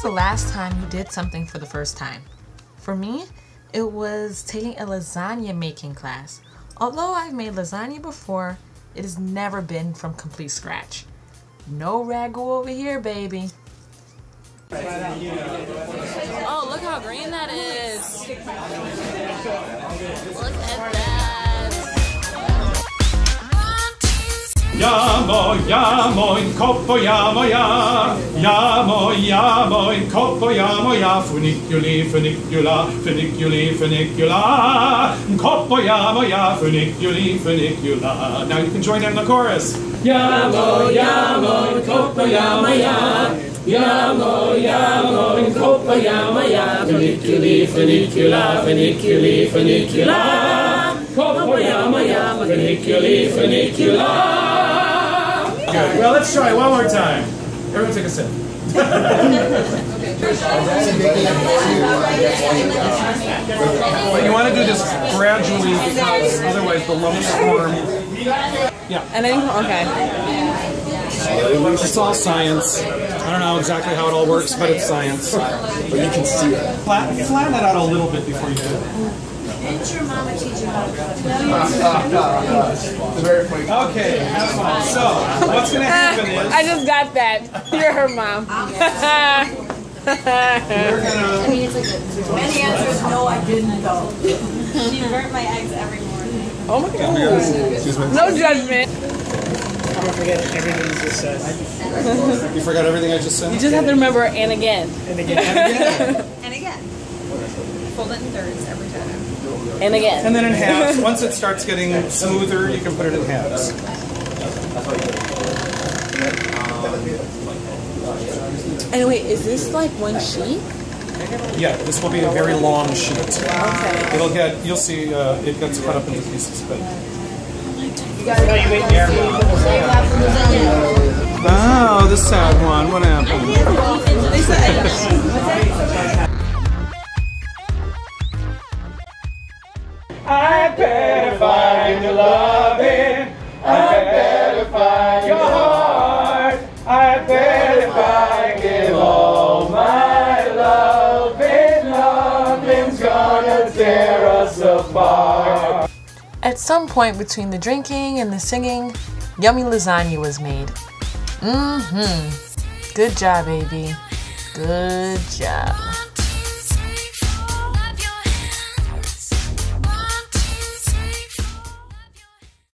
the last time you did something for the first time? For me, it was taking a lasagna making class. Although I've made lasagna before, it has never been from complete scratch. No ragu over here, baby. Oh, look how green that is. Look at that. Ja moin koppo ja moja. Ja moin koppo ja moja. Funiculi funicula funiculi funicula. Koppo ja moja funiculi funicula. Now you can join in the chorus. Ja moin koppo ja moja. Ja moin koppo ja moja. Funiculi funicula funiculi funicula. Koppo ja moja. Funiculi funicula. Good. Well, let's try one more time. Everyone take a sip. But you want to do this gradually because otherwise the lumps form. Yeah. And then, okay. It's all science. I don't know exactly how it all works, but it's science. But you can see it. Flatten it out a little bit before you do it. Didn't your mama teach you how to cook? Okay, have fun. So, what's going to happen is... I just got that. You're her mom. We're going to... I mean, it's like many answers, no, I didn't though. She burnt my eggs every morning. Oh my God. No judgment. I'm gonna forget everything you just said. You forgot everything I just said? You just have to remember and again. And again. And again. And again. Fold it in thirds every time. And again. And then in halves. Once it starts getting smoother, you can put it in halves. And wait, is this like one sheet? Yeah, this will be a very long sheet. Okay. It'll get, you'll see, it gets cut up into pieces. But... No, you wait there. Oh, the sad one. What happened? I bet if I give you loving, I bet if I give your heart, I bet if I give all my loving, nothing's gonna tear us apart. At some point between the drinking and the singing, yummy lasagna was made. Good job, baby. Good job.